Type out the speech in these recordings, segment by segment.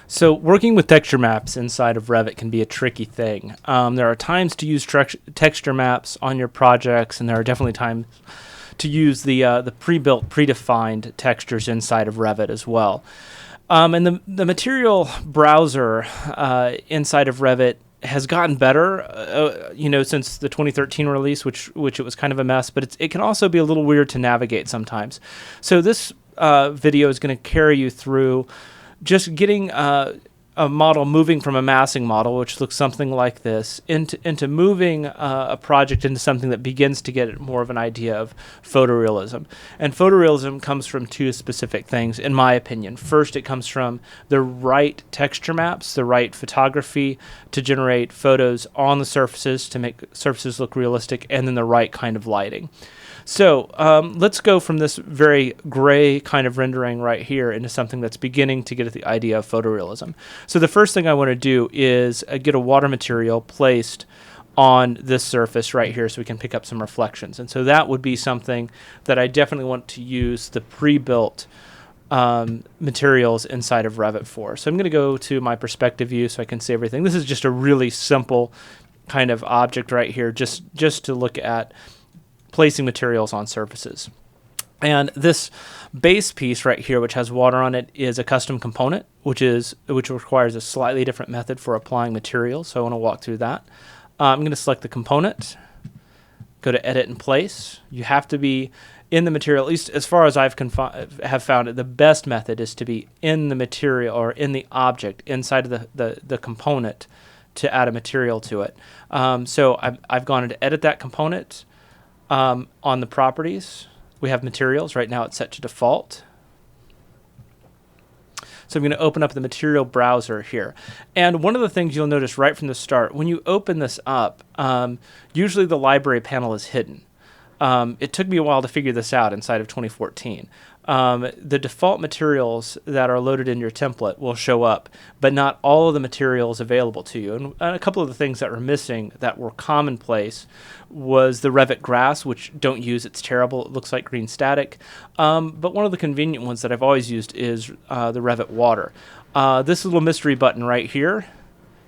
So working with texture maps inside of Revit can be a tricky thing. There are times to use texture maps on your projects, and there are definitely times to use the pre-built, predefined textures inside of Revit as well. And the material browser inside of Revit has gotten better, since the 2013 release, which it was kind of a mess, but it can also be a little weird to navigate sometimes. So this video is going to carry you through just getting a model moving from a massing model, which looks something like this, into moving a project into something that begins to get more of an idea of photorealism. And photorealism comes from two specific things, in my opinion. First, it comes from the right texture maps, the right photography to generate photos on the surfaces to make surfaces look realistic, and then the right kind of lighting. So let's go from this very gray kind of rendering right here into something that's beginning to get at the idea of photorealism. So the first thing I want to do is get a water material placed on this surface right here so we can pick up some reflections. And so that would be something that I definitely want to use the pre-built materials inside of Revit for. So I'm going to go to my perspective view so I can see everything. This is just a really simple kind of object right here, just to look at placing materials on surfaces. And this base piece right here, which has water on it, is a custom component, which requires a slightly different method for applying materials. So I want to walk through that. I'm going to select the component, go to Edit and Place. You have to be in the material, at least as far as have found it. The best method is to be in the material or in the object inside of the component to add a material to it. So I've gone into Edit that component. On the properties, we have materials. Right now it's set to default. So I'm going to open up the material browser here. And one of the things you'll notice right from the start, when you open this up, usually the library panel is hidden. It took me a while to figure this out inside of 2014. The default materials that are loaded in your template will show up, but not all of the materials available to you. And a couple of the things that were missing that were commonplace was the Revit grass, which don't use, it's terrible. It looks like green static. But one of the convenient ones that I've always used is the Revit water. This little mystery button right here,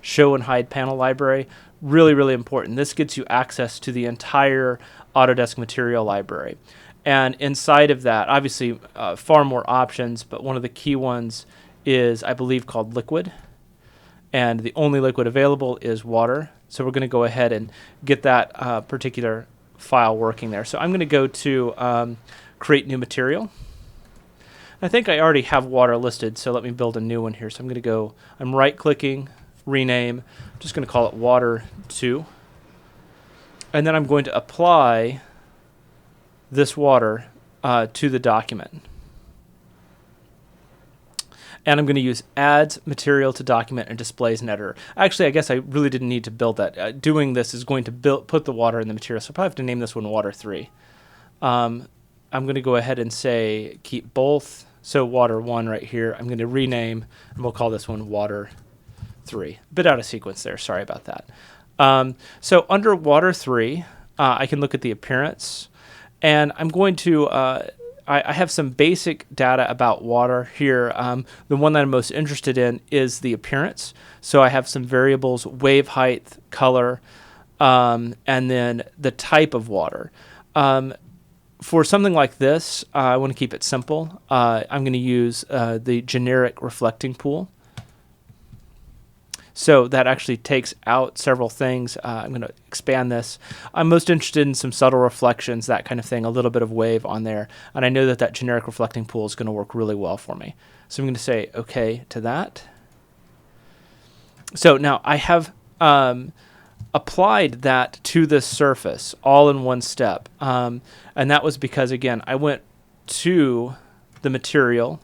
show and hide panel library, really, really important. This gets you access to the entire Autodesk material library. And inside of that, obviously, far more options, but one of the key ones is, I believe, called liquid. And the only liquid available is water. So we're going to go ahead and get that particular file working there. So I'm going to go to Create New Material. I think I already have water listed, so let me build a new one here. So I'm going to go, I'm right-clicking, rename. I'm just going to call it Water 2. And then I'm going to apply this water to the document. And I'm going to use Adds Material to Document and Displays in Editor. Actually, I guess I really didn't need to build that. Doing this is going to put the water in the material, so I probably have to name this one Water 3. I'm going to go ahead and say keep both. So Water 1 right here, I'm going to rename, and we'll call this one Water 3. Bit out of sequence there, sorry about that. So under Water 3, I can look at the appearance. And I'm going to, I have some basic data about water here. The one that I'm most interested in is the appearance. So I have some variables, wave height, color, and then the type of water. For something like this, I want to keep it simple. I'm going to use the generic reflecting pool. So that actually takes out several things. I'm going to expand this. I'm most interested in some subtle reflections, that kind of thing, a little bit of wave on there. And I know that generic reflecting pool is going to work really well for me. So I'm going to say OK to that. So now I have applied that to this surface all in one step. And that was because, again, I went to the material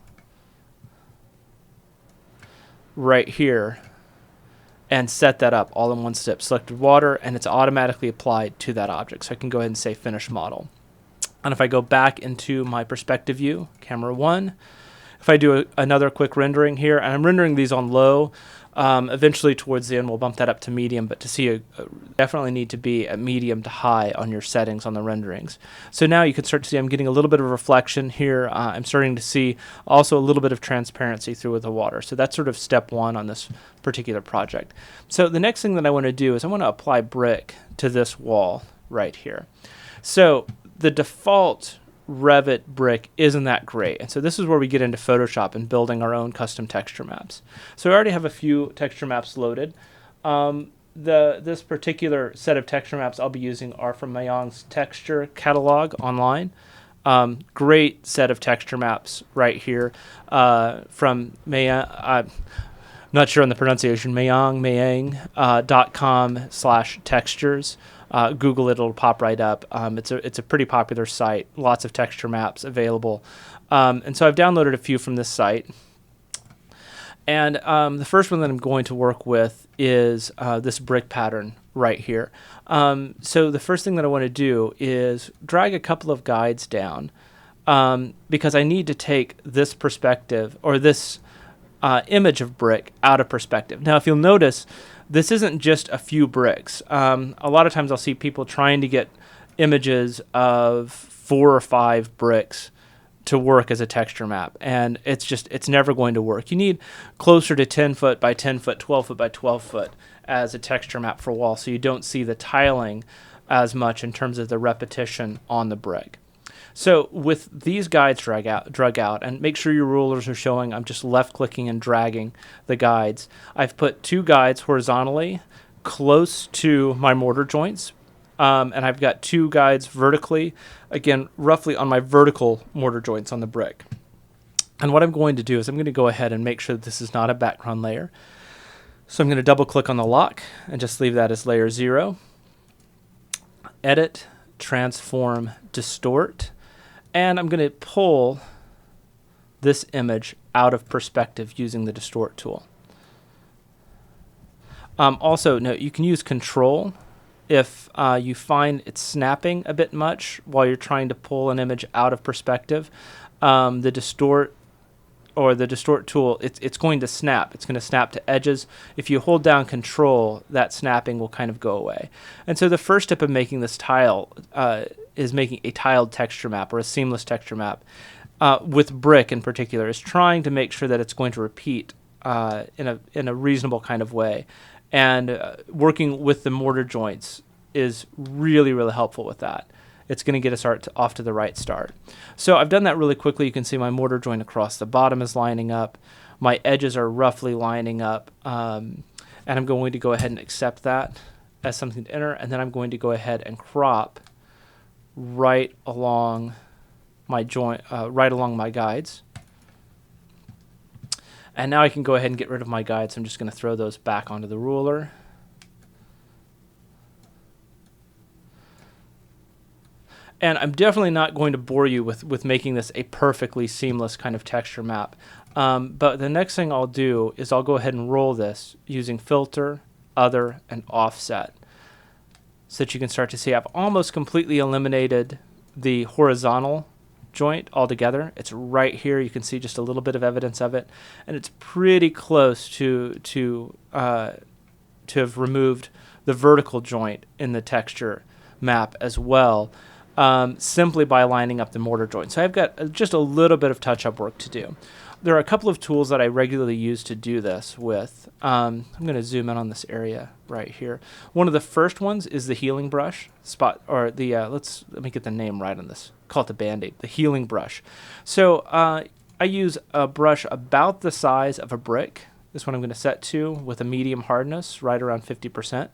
right here and set that up all in one step. Selected water, and it's automatically applied to that object. So I can go ahead and say Finish Model. And if I go back into my perspective view, camera 1, if I do another quick rendering here, and I'm rendering these on low, eventually towards the end we'll bump that up to medium, but to see definitely need to be at medium to high on your settings on the renderings. So now you can start to see I'm getting a little bit of reflection here. I'm starting to see also a little bit of transparency through with the water. So that's sort of step one on this particular project. So the next thing that I want to do is I want to apply brick to this wall right here. So the default Revit brick isn't that great, and so this is where we get into Photoshop and building our own custom texture maps. So I already have a few texture maps loaded. This particular set of texture maps I'll be using are from Mayang's texture catalog online. Great set of texture maps right here from Mayang. I'm not sure on the pronunciation. Mayang.com/textures. Google it; it'll pop right up. It's a pretty popular site. Lots of texture maps available, and so I've downloaded a few from this site. And the first one that I'm going to work with is this brick pattern right here. So the first thing that I want to do is drag a couple of guides down because I need to take this perspective or this image of brick out of perspective. Now, if you'll notice, this isn't just a few bricks. A lot of times I'll see people trying to get images of 4 or 5 bricks to work as a texture map, and it's never going to work. You need closer to 10 foot by 10 foot, 12 foot by 12 foot as a texture map for wall, so you don't see the tiling as much in terms of the repetition on the brick. So with these guides drug out, and make sure your rulers are showing, I'm just left clicking and dragging the guides. I've put 2 guides horizontally close to my mortar joints, and I've got 2 guides vertically, again, roughly on my vertical mortar joints on the brick. And what I'm going to do is I'm going to go ahead and make sure that this is not a background layer. So I'm going to double click on the lock and just leave that as layer 0. Edit, transform, distort. And I'm going to pull this image out of perspective using the distort tool. Also, note you can use control if you find it's snapping a bit much while you're trying to pull an image out of perspective. The distort tool, it's going to snap. It's going to snap to edges. If you hold down control, that snapping will kind of go away. And so the first step of making this tile is making a tiled texture map or a seamless texture map with brick in particular, is trying to make sure that it's going to repeat in a reasonable kind of way. And working with the mortar joints is really, really helpful with that. It's going to get us off to the right start. So I've done that really quickly. You can see my mortar joint across the bottom is lining up. My edges are roughly lining up. And I'm going to go ahead and accept that as something to enter. And then I'm going to go ahead and crop right along my joint, right along my guides. And now I can go ahead and get rid of my guides. I'm just going to throw those back onto the ruler. And I'm definitely not going to bore you with making this a perfectly seamless kind of texture map. But the next thing I'll do is I'll go ahead and roll this using filter, other, and offset, so that you can start to see I've almost completely eliminated the horizontal joint altogether. It's right here. You can see just a little bit of evidence of it, and it's pretty close to have removed the vertical joint in the texture map as well, simply by lining up the mortar joint. So I've got just a little bit of touch-up work to do. There are a couple of tools that I regularly use to do this with. I'm going to zoom in on this area right here. One of the first ones is the healing brush spot, or the let me get the name right on this. Call it the Band-Aid, the healing brush. So I use a brush about the size of a brick. This one I'm going to set to with a medium hardness, right around 50%.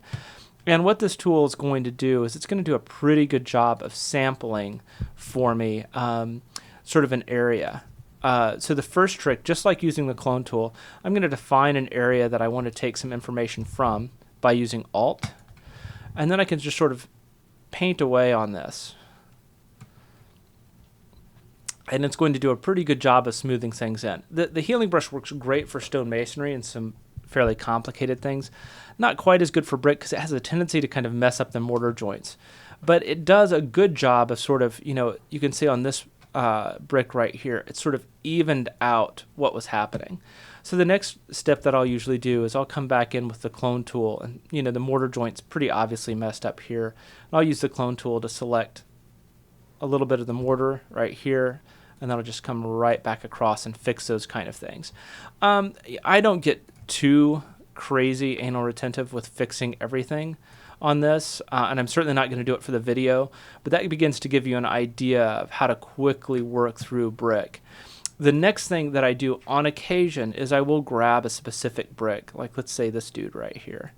And what this tool is going to do is it's going to do a pretty good job of sampling for me sort of an area. So the first trick, just like using the clone tool, I'm going to define an area that I want to take some information from by using Alt. And then I can just sort of paint away on this. And it's going to do a pretty good job of smoothing things in. The healing brush works great for stone masonry and some fairly complicated things. Not quite as good for brick because it has a tendency to kind of mess up the mortar joints. But it does a good job of sort of, you can see on this brick right here, it sort of evened out what was happening. So the next step that I'll usually do is I'll come back in with the clone tool, and the mortar joint's pretty obviously messed up here. And I'll use the clone tool to select a little bit of the mortar right here, and that'll just come right back across and fix those kind of things. I don't get too crazy anal retentive with fixing everything on this, and I'm certainly not going to do it for the video, but that begins to give you an idea of how to quickly work through brick. The next thing that I do on occasion is I will grab a specific brick, like let's say this dude right here.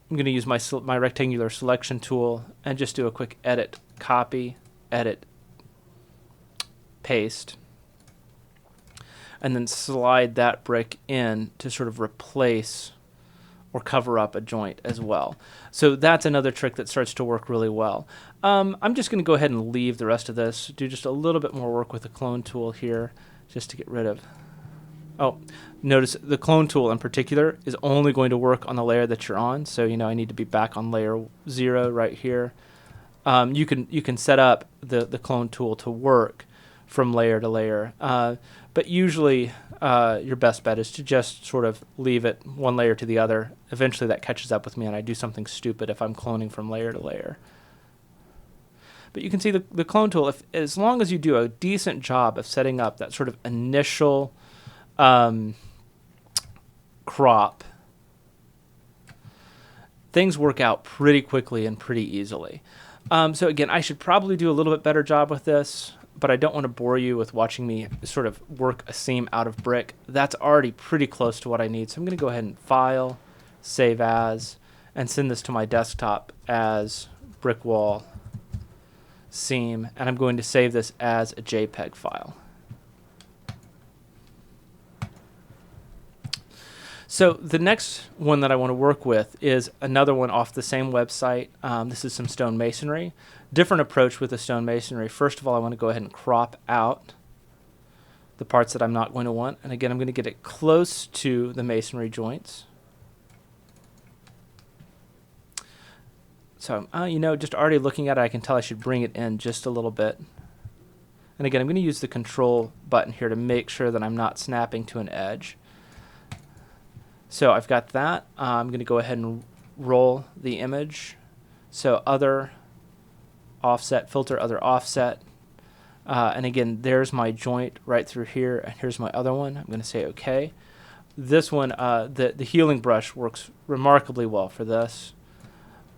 I'm going to use my rectangular selection tool and just do a quick edit, copy, edit, paste, and then slide that brick in to sort of replace or cover up a joint as well. So that's another trick that starts to work really well. I'm just going to go ahead and leave the rest of this, do just a little bit more work with the clone tool here, just to get rid of. Oh, notice the clone tool in particular is only going to work on the layer that you're on. So I need to be back on layer 0 right here. You can set up the clone tool to work from layer to layer, but usually your best bet is to just sort of leave it one layer to the other. Eventually that catches up with me and I do something stupid if I'm cloning from layer to layer. But you can see the clone tool, as long as you do a decent job of setting up that sort of initial crop, things work out pretty quickly and pretty easily. So again, I should probably do a little bit better job with this, but I don't want to bore you with watching me sort of work a seam out of brick. That's already pretty close to what I need. So I'm going to go ahead and File, Save As, and send this to my desktop as brick wall seam, and I'm going to save this as a JPEG file. So the next one that I want to work with is another one off the same website. This is some stone masonry. Different approach with the stone masonry. First of all, I want to go ahead and crop out the parts that I'm not going to want. And again, I'm going to get it close to the masonry joints. So, just already looking at it, I can tell I should bring it in just a little bit. And again, I'm going to use the control button here to make sure that I'm not snapping to an edge. So I've got that. I'm going to go ahead and roll the image. So other offset, filter other offset. And again, there's my joint right through here. And here's my other one. I'm going to say OK. This one, the healing brush works remarkably well for this.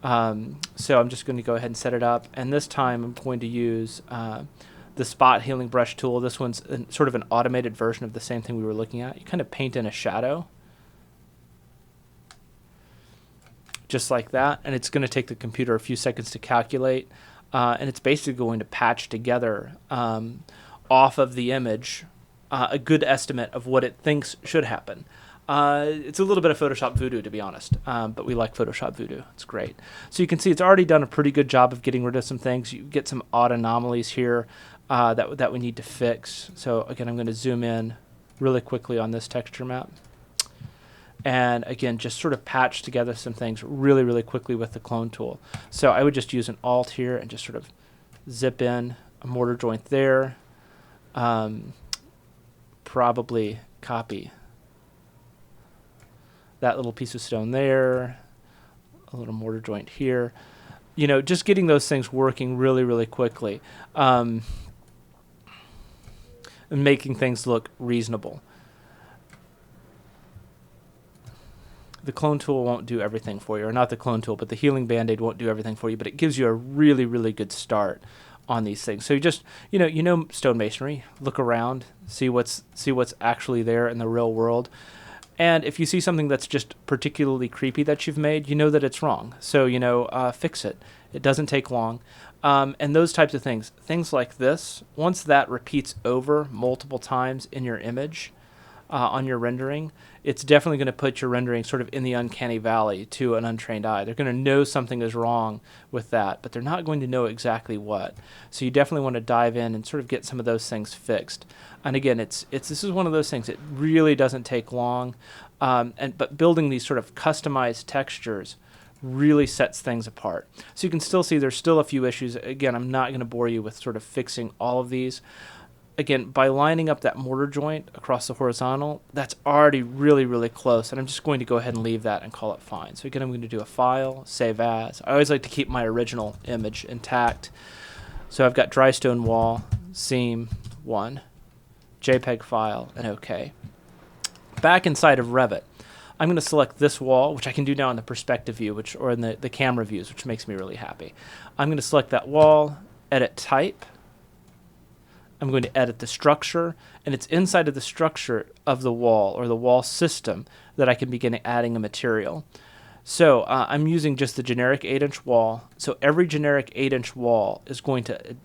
So I'm just going to go ahead and set it up. And this time I'm going to use the spot healing brush tool. This one's sort of an automated version of the same thing we were looking at. You kind of paint in a shadow. Just like that. And it's going to take the computer a few seconds to calculate. And it's basically going to patch together off of the image a good estimate of what it thinks should happen. It's a little bit of Photoshop Voodoo, to be honest, but we like Photoshop Voodoo. It's great. So you can see it's already done a pretty good job of getting rid of some things. You get some odd anomalies here that we need to fix. So again, I'm going to zoom in really quickly on this texture map. And again, just sort of patch together some things really, really quickly with the clone tool. So I would just use an Alt here and just sort of zip in a mortar joint there. Probably copy that little piece of stone there, a little mortar joint here. Just getting those things working really, really quickly, and making things look reasonable. The clone tool won't do everything for you, or not the clone tool, but the healing band-aid won't do everything for you, but it gives you a really, really good start on these things. So you just, stone masonry, look around, see what's actually there in the real world. And if you see something that's just particularly creepy that you've made, you know that it's wrong. So, fix it. It doesn't take long. And those types of things like this, once that repeats over multiple times in your image, on your rendering, it's definitely going to put your rendering sort of in the uncanny valley to an untrained eye. They're going to know something is wrong with that, but they're not going to know exactly what. So you definitely want to dive in and sort of get some of those things fixed. And again, this is one of those things. It really doesn't take long, but building these sort of customized textures really sets things apart. So you can still see there's still a few issues. Again, I'm not going to bore you with sort of fixing all of these. Again, by lining up that mortar joint across the horizontal, that's already really, really close. And I'm just going to go ahead and leave that and call it fine. So again, I'm going to do a file, save as. I always like to keep my original image intact. So I've got dry stone wall, seam 1, JPEG file, and OK. Back inside of Revit, I'm going to select this wall, which I can do now in the perspective view, or in the camera views, which makes me really happy. I'm going to select that wall, edit type. I'm going to edit the structure, and it's inside of the structure of the wall or the wall system that I can begin adding a material. So I'm using just the generic 8-inch wall. So every generic 8-inch wall is going to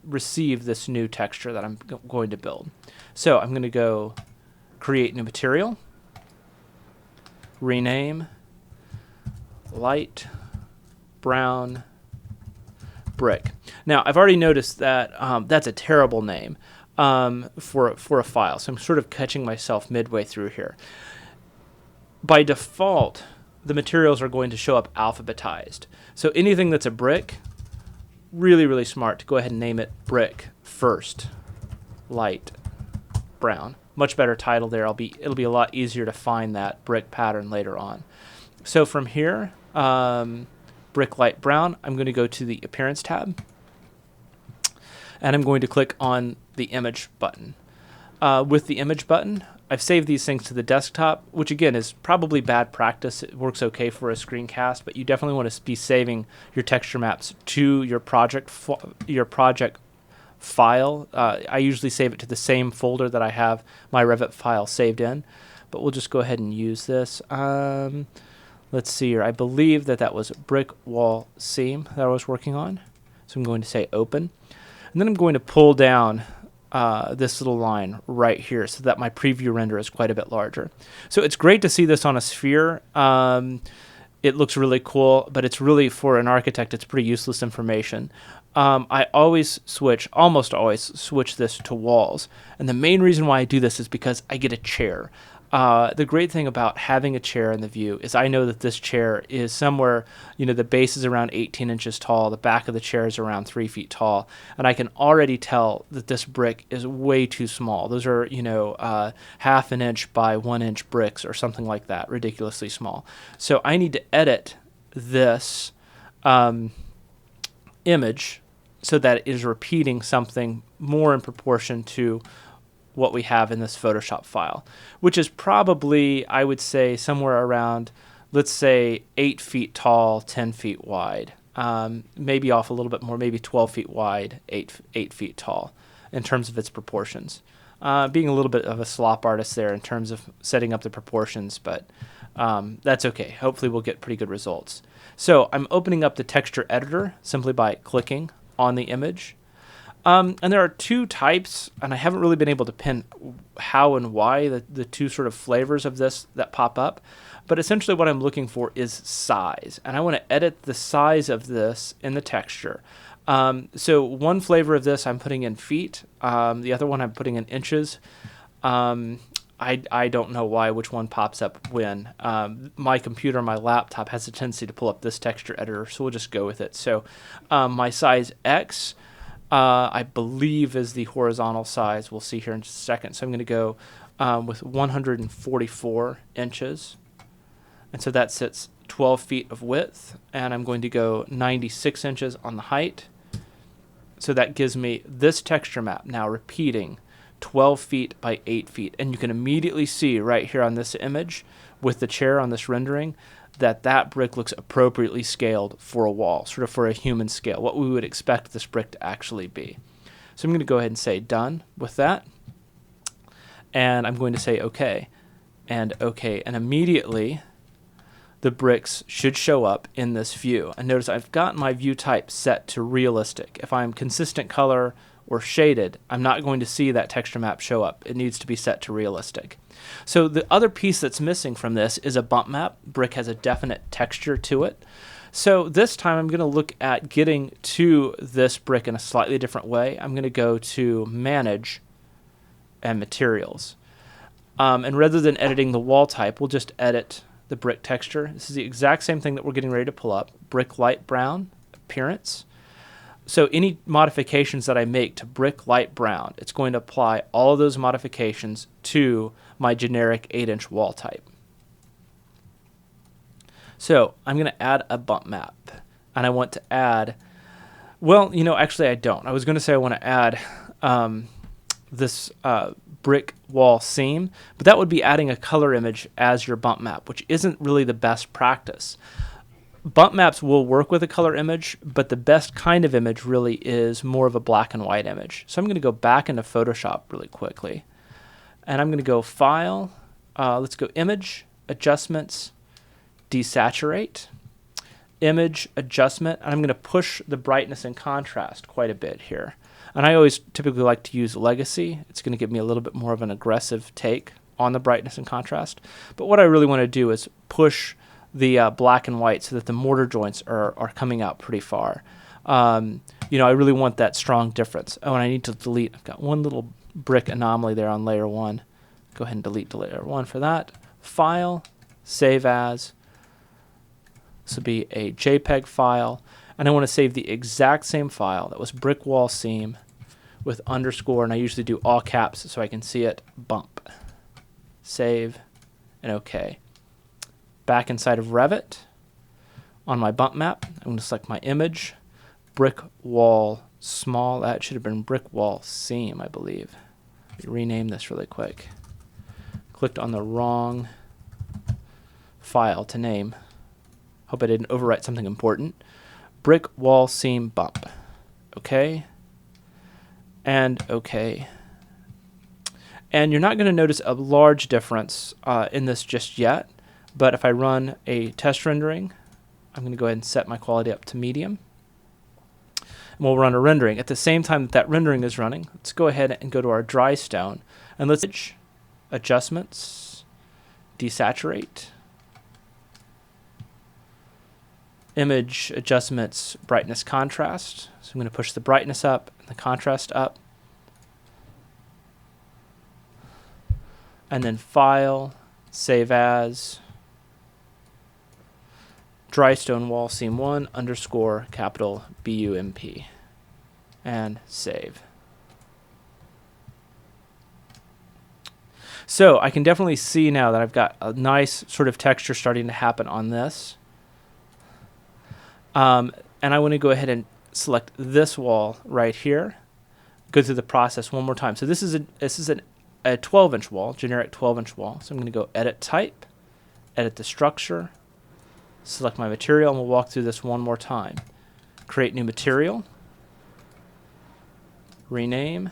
receive this new texture that I'm going to build. So I'm going to go create new material, rename, light brown brick. Now, I've already noticed that that's a terrible name for a file, so I'm sort of catching myself midway through here. By default, the materials are going to show up alphabetized. So anything that's a brick, really, really smart to go ahead and name it brick first, light brown. Much better title there. It'll be a lot easier to find that brick pattern later on. So from here, brick light brown, I'm going to go to the Appearance tab, and I'm going to click on the Image button. With the Image button, I've saved these things to the desktop, which again is probably bad practice. It works okay for a screencast, but you definitely want to be saving your texture maps to your project file. I usually save it to the same folder that I have my Revit file saved in, but we'll just go ahead and use this. Let's see here. I believe that was brick wall seam that I was working on. So I'm going to say open. And then I'm going to pull down this little line right here so that my preview render is quite a bit larger. So it's great to see this on a sphere. It looks really cool, but it's really, for an architect, it's pretty useless information. I almost always switch this to walls. And the main reason why I do this is because I get a chair. The great thing about having a chair in the view is I know that this chair is somewhere, the base is around 18 inches tall, the back of the chair is around 3 feet tall, and I can already tell that this brick is way too small. Those are, half an inch by 1 inch bricks or something like that, ridiculously small. So I need to edit this image so that it is repeating something more in proportion to what we have in this Photoshop file, which is probably, I would say, somewhere around, let's say, 8 feet tall, 10 feet wide. Maybe off a little bit more, maybe 12 feet wide, 8 feet tall in terms of its proportions. Being a little bit of a slop artist there in terms of setting up the proportions, but that's okay. Hopefully we'll get pretty good results. So I'm opening up the texture editor simply by clicking on the image. And there are two types, and I haven't really been able to pin how and why, the two sort of flavors of this that pop up. But essentially what I'm looking for is size. And I want to edit the size of this in the texture. So one flavor of this I'm putting in feet. The other one I'm putting in inches. I don't know which one pops up when. My computer, my laptop, has a tendency to pull up this texture editor, so we'll just go with it. So my size X, I believe, is the horizontal size. We'll see here in just a second. So I'm going to go with 144 inches. And so that sits 12 feet of width. And I'm going to go 96 inches on the height. So that gives me this texture map now repeating 12 feet by 8 feet. And you can immediately see right here on this image with the chair on this rendering that brick looks appropriately scaled for a wall, sort of for a human scale, what we would expect this brick to actually be. So I'm going to go ahead and say done with that. And I'm going to say OK and OK. And immediately the bricks should show up in this view. And notice I've got my view type set to realistic. If I'm consistent color or shaded, I'm not going to see that texture map show up. It needs to be set to realistic. So the other piece that's missing from this is a bump map. Brick has a definite texture to it. So this time I'm going to look at getting to this brick in a slightly different way. I'm going to go to Manage and Materials. And rather than editing the wall type, we'll just edit the brick texture. This is the exact same thing that we're getting ready to pull up. Brick light brown, appearance. So any modifications that I make to brick light brown, it's going to apply all of those modifications to my generic 8-inch wall type. So I'm going to add a bump map, and I want to add, well, actually I don't. I was going to say I want to add this brick wall seam, but that would be adding a color image as your bump map, which isn't really the best practice. Bump maps will work with a color image, but the best kind of image really is more of a black and white image. So I'm going to go back into Photoshop really quickly, and I'm going to go File, let's go Image, Adjustments, Desaturate, Image, Adjustment, and I'm going to push the brightness and contrast quite a bit here. And I always typically like to use Legacy. It's going to give me a little bit more of an aggressive take on the brightness and contrast. But what I really want to do is push the black and white so that the mortar joints are coming out pretty far. I really want that strong difference. Oh, and I need to delete. I've got one little brick anomaly there on layer 1. Go ahead and delete layer 1 for that. File, Save As. This will be a JPEG file. And I want to save the exact same file. That was brick wall seam with underscore. And I usually do all caps so I can see it. Bump. Save. And OK. Back inside of Revit, on my bump map, I'm going to select my image, brick wall small. That should have been brick wall seam, I believe. Let me rename this really quick. Clicked on the wrong file to name. Hope I didn't overwrite something important. Brick wall seam bump. OK. And OK. And you're not going to notice a large difference in this just yet. But if I run a test rendering, I'm going to go ahead and set my quality up to medium. And we'll run a rendering. At the same time that rendering is running, let's go ahead and go to our dry stone. And let's adjustments, desaturate, image adjustments, brightness, contrast. So I'm going to push the brightness up and the contrast up. And then File, Save As, dry stone wall seam 1 underscore capital BUMP, and save. So I can definitely see now that I've got a nice sort of texture starting to happen on this. And I want to go ahead and select this wall right here. Go through the process one more time. So this is a 12-inch wall, generic 12-inch wall. So I'm going to go Edit Type, edit the structure, select my material, and we'll walk through this one more time. Create new material, rename,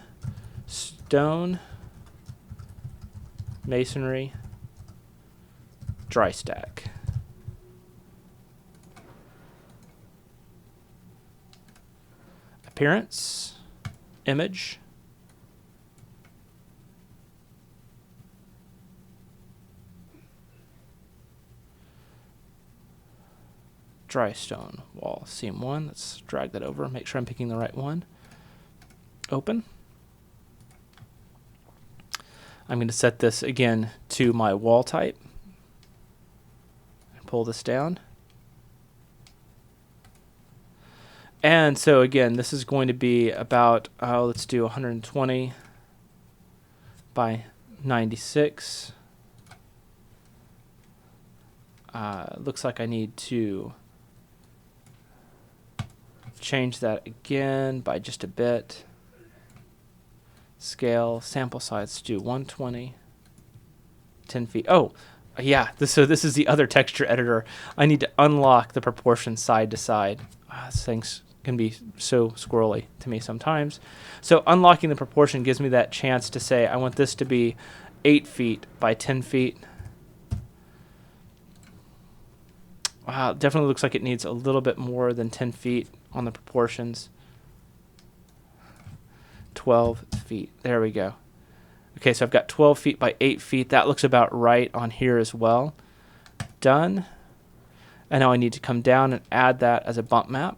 stone, masonry, dry stack. Appearance, image, dry stone wall seam 1. Let's drag that over, make sure I'm picking the right one. Open. I'm going to set this again to my wall type. Pull this down. And so again, this is going to be about, let's do 120 by 96. Looks like I need to change that again by just a bit. Scale, sample size, let's do 120, 10 feet. Oh, yeah, so this is the other texture editor. I need to unlock the proportion side to side. Things can be so squirrely to me sometimes. So unlocking the proportion gives me that chance to say I want this to be 8 feet by 10 feet. Wow, it definitely looks like it needs a little bit more than 10 feet on the proportions. 12 feet. There we go. Okay, so I've got 12 feet by 8 feet. That looks about right on here as well. Done. And now I need to come down and add that as a bump map.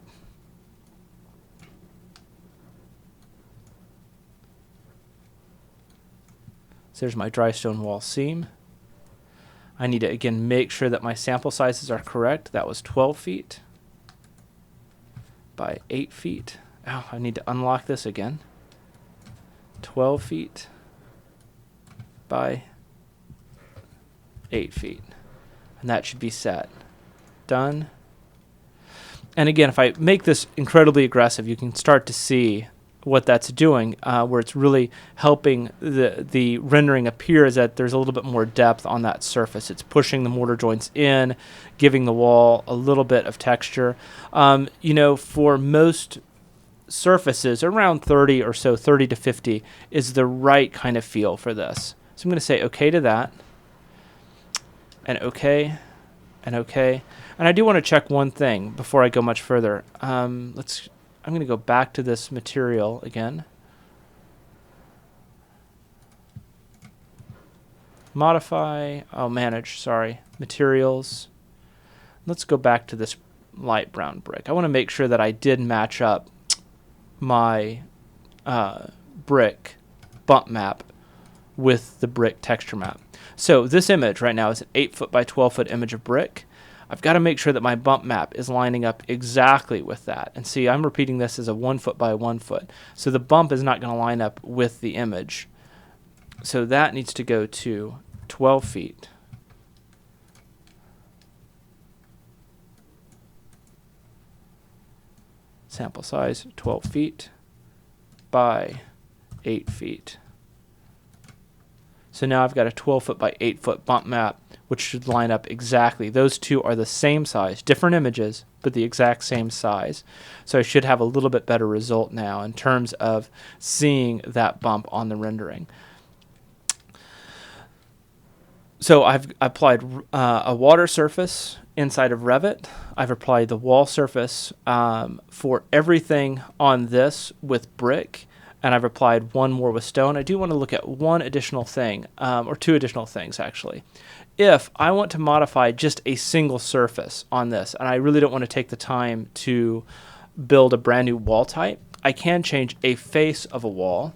So there's my dry stone wall seam. I need to, again, make sure that my sample sizes are correct. That was 12 feet by 8 feet. Oh, I need to unlock this again. 12 feet by 8 feet. And that should be set. Done. And again, if I make this incredibly aggressive, you can start to see what that's doing, where it's really helping the rendering appear as that there's a little bit more depth on that surface. It's pushing the mortar joints in, giving the wall a little bit of texture. You know, for most surfaces, around 30 or so, 30 to 50 is the right kind of feel for this. So I'm going to say okay to that, and okay, and okay. And I do want to check one thing before I go much further. I'm going to go back to this material again. Modify, manage, sorry, materials. Let's go back to this light brown brick. I want to make sure that I did match up my brick bump map with the brick texture map. So this image right now is an 8-foot by 12-foot image of brick. I've got to make sure that my bump map is lining up exactly with that. And see, I'm repeating this as a 1 foot by 1 foot. So the bump is not going to line up with the image. So that needs to go to 12 feet. Sample size 12 feet by 8 feet. So now I've got a 12-foot by 8-foot bump map, which should line up exactly. Those two are the same size, different images, but the exact same size. So I should have a little bit better result now in terms of seeing that bump on the rendering. So I've applied a water surface inside of Revit. I've applied the wall surface for everything on this with brick. And I've applied one more with stone. I do want to look at one additional thing, or two additional things actually. If I want to modify just a single surface on this, and I really don't want to take the time to build a brand new wall type, I can change a face of a wall,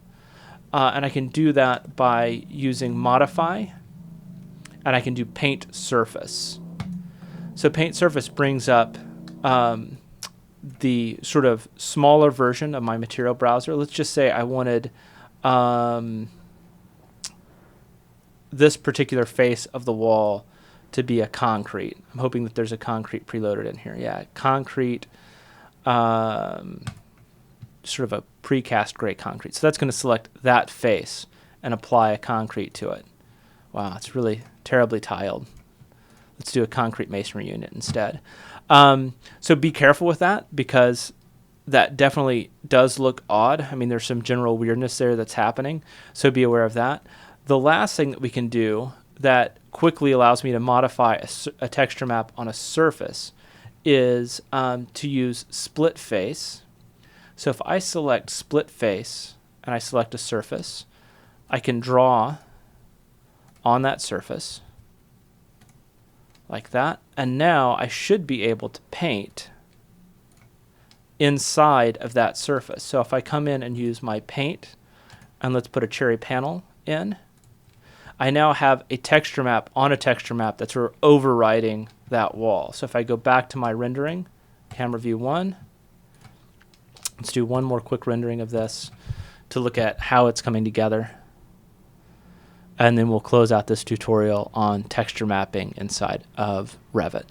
and I can do that by using modify, and I can do paint surface. So paint surface brings up the sort of smaller version of my material browser. Let's just say I wanted this particular face of the wall to be a concrete. I'm hoping that there's a concrete preloaded in here. Yeah, concrete, sort of a precast gray concrete. So that's going to select that face and apply a concrete to it. Wow, it's really terribly tiled. Let's do a concrete masonry unit instead. So be careful with that, because that definitely does look odd. I mean, there's some general weirdness there that's happening, so be aware of that. The last thing that we can do that quickly allows me to modify a texture map on a surface is to use split face. So if I select split face and I select a surface, I can draw on that surface like that, and now I should be able to paint inside of that surface. So if I come in and use my paint, and let's put a cherry panel in, I now have a texture map on a texture map that's overriding that wall. So if I go back to my rendering, camera view 1, let's do one more quick rendering of this to look at how it's coming together. And then we'll close out this tutorial on texture mapping inside of Revit.